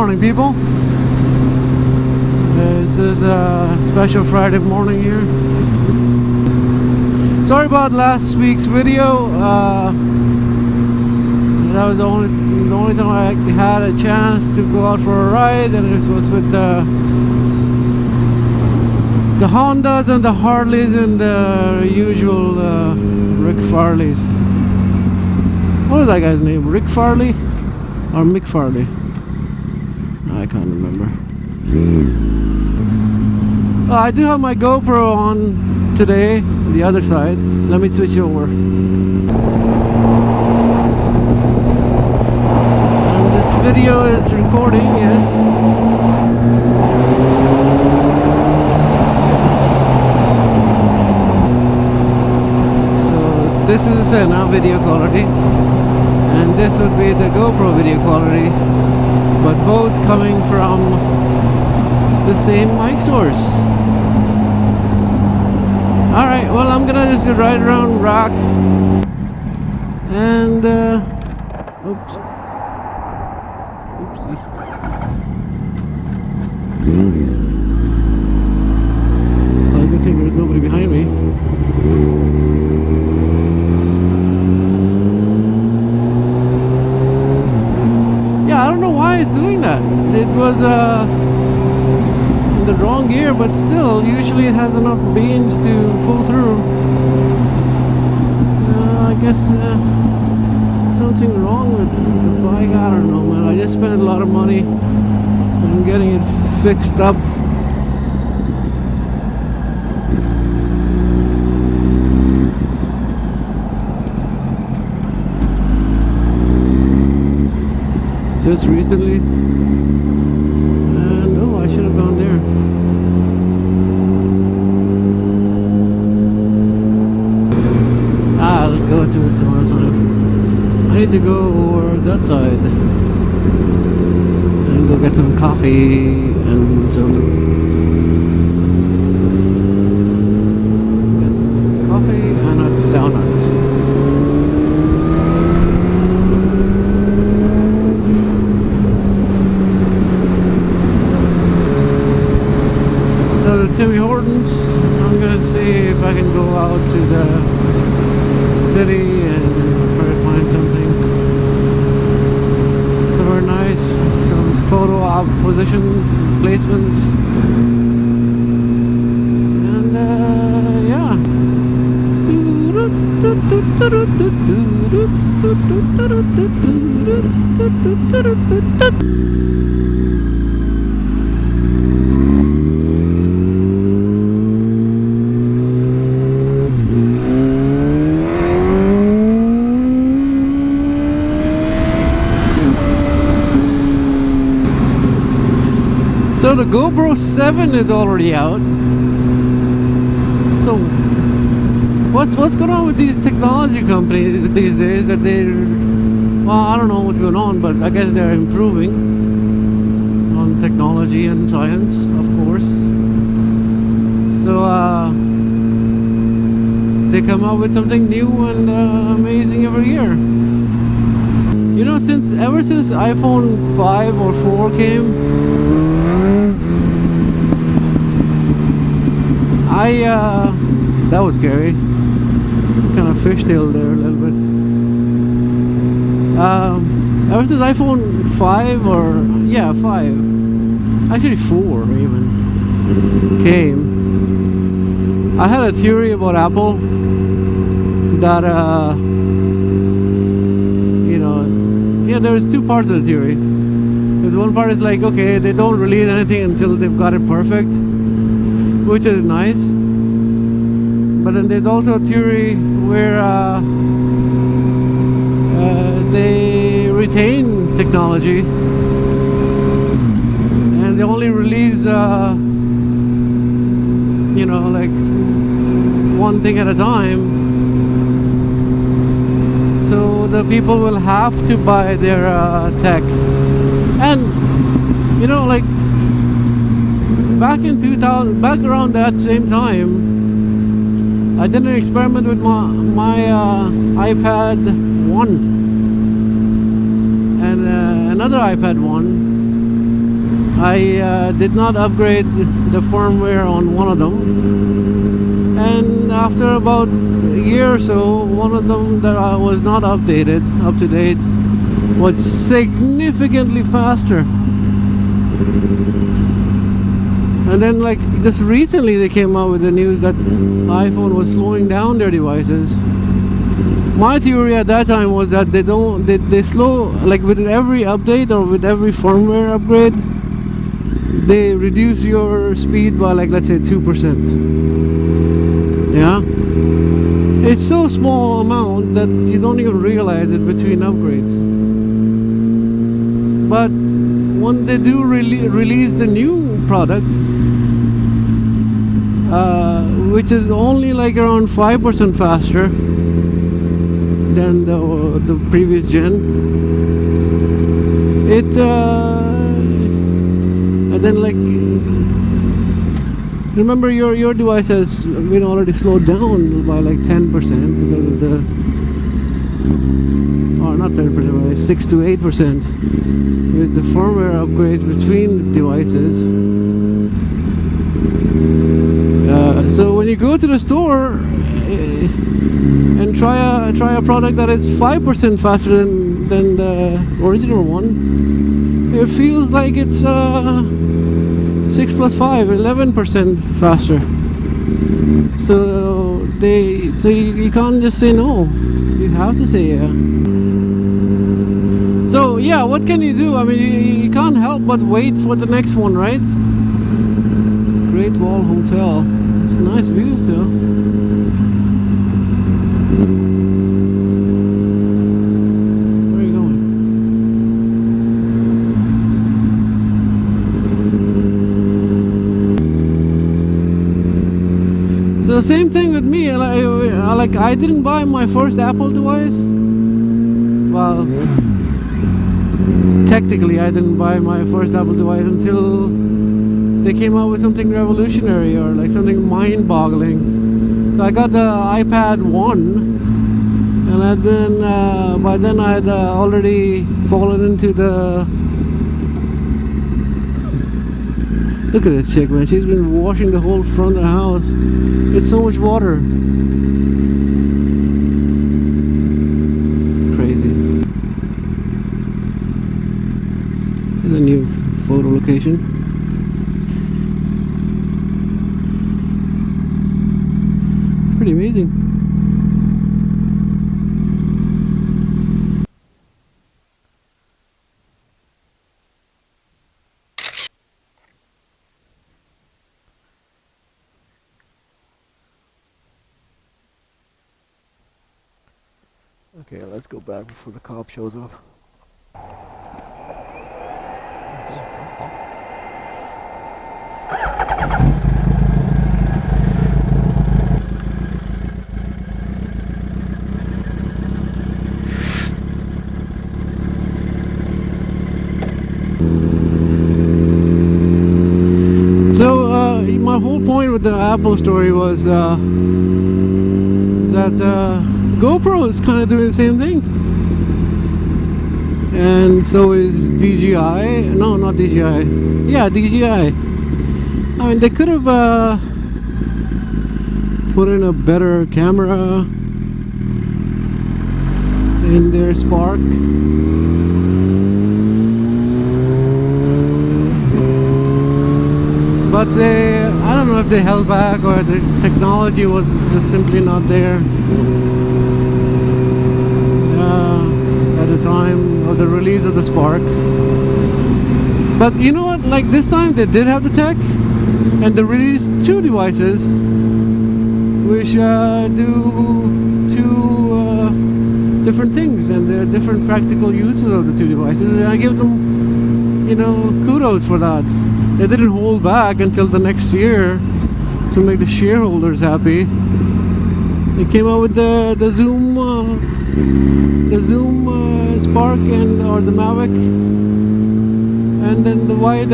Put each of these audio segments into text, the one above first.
morning, people. This is a special Friday morning here. Sorry about last week's video. That was the only time I had a chance to go out for a ride, and it was with the Hondas and the Harleys and the usual Rick Farleys. What was that guy's name? Rick Farley or Mick Farley? I can't remember. I do have my GoPro on today, the other side. Let me switch over. And this video is recording, yes. This is a sena video quality, and this would be the GoPro video quality, but both coming from the same mic source. Alright, well, I'm gonna just ride around Rock and oopsie. Well, good thing there's nobody behind me. I don't know why it's doing that. It was in the wrong gear, but still, usually it has enough beans to pull through. I guess something wrong with the bike. I don't know, man. I just spent a lot of money on getting it fixed up. Just recently, and oh, I should have gone there. I'll go to it some other time. I need to go over that side and go get some coffee and some coffee and a donut. Timmy Hortons. I'm gonna see if I can go out to the city and try to find something somewhere nice, some photo op positions, placements, and yeah. So the GoPro 7 is already out. So what's going on with these technology companies these days that well, I don't know what's going on, but I guess they're improving on technology and science, of course. So they come up with something new and amazing every year. You know, ever since iPhone 5 or 4 came, that was scary. Kind of fishtailed there a little bit. Ever since iPhone 5 or 5, actually 4 even came, I had a theory about Apple that there's two parts of the theory. There's one part is like, okay, they don't release anything until they've got it perfect, which is nice. But then there's also a theory where they retain technology and they only release like one thing at a time, so the people will have to buy their tech. And like back in 2000, back around that same time, I did an experiment with my iPad 1 and another iPad 1 I did not upgrade the firmware on one of them, and after about a year or so, one of them that I was not updated, up to date, was significantly faster. And then like just recently they came out with the news that iPhone was slowing down their devices. My theory at that time was that they slow, like with every update or with every firmware upgrade, they reduce your speed by like, let's say 2%. Yeah, it's so small amount that you don't even realize it between upgrades. But when they do release the new product, which is only like around 5% faster than the previous gen, it and then like, remember your device has been already slowed down by like 10% because of the, or not 10%, like 6 to 8% with the firmware upgrades between the devices. So when you go to the store and try a product that is 5% faster than the original one, it feels like it's 6 plus 5, 11% faster. So you can't just say no. You have to say yeah. So yeah, what can you do? I mean, you can't help but wait for the next one, right? Great Wall Hotel. It's nice views too. Where are you going? So same thing with me. I didn't buy my first Apple device. Well, technically I didn't buy my first Apple device until they came out with something revolutionary or like something mind-boggling. So I got the iPad 1, and then by then I had already fallen into the... Look at this chick, man. She's been washing the whole front of the house. It's so much water. It's crazy. There's a new photo location. It's pretty amazing. Okay, let's go back before the cop shows up. So my whole point with the Apple story was that GoPro is kind of doing the same thing, and so is DJI. No, not DJI. Yeah, DJI. I mean, they could have put in a better camera in their Spark. But I don't know if they held back or the technology was just simply not there at the time of the release of the Spark. But you know what, like this time they did have the tech, and they released two devices which do two different things, and they're different practical uses of the two devices, and I give them, you know, kudos for that. They didn't hold back until the next year to make the shareholders happy. They came out with the Zoom Spark or the Mavic, and then the wide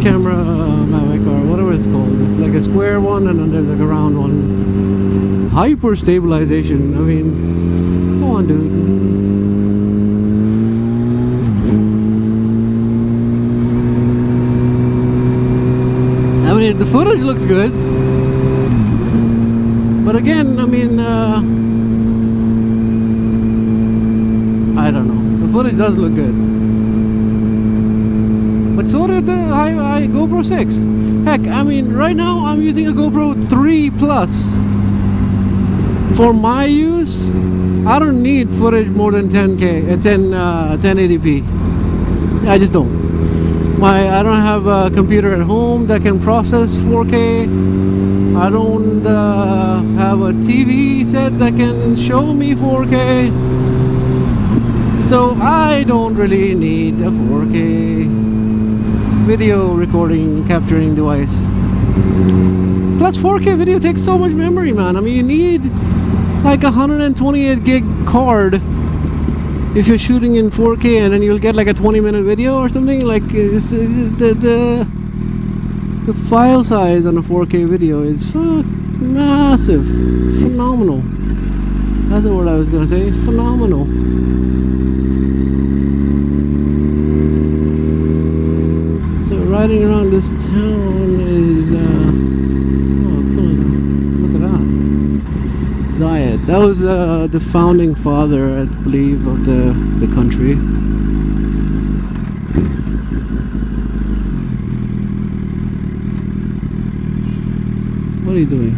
camera Mavic, or whatever it's called. It's like a square one, and then there's like a round one. Hyper stabilization. I mean, come on, dude. The footage looks good, but again, I mean, I don't know. The footage does look good, but so did the GoPro 6. Heck, I mean, right now I'm using a GoPro 3 Plus. For my use, I don't need footage more than 1080p. I just don't. I don't have a computer at home that can process 4K. I don't have a TV set that can show me 4K. So I don't really need a 4K video recording capturing device. Plus 4K video takes so much memory, man. I mean, you need like a 128 gig card if you're shooting in 4K, and then you'll get like a 20-minute video or something. Like the file size on a 4K video is massive, phenomenal. That's the word I was gonna say. Phenomenal. So riding around this town is Zayed. That was the founding father, I believe, of the country. What are you doing?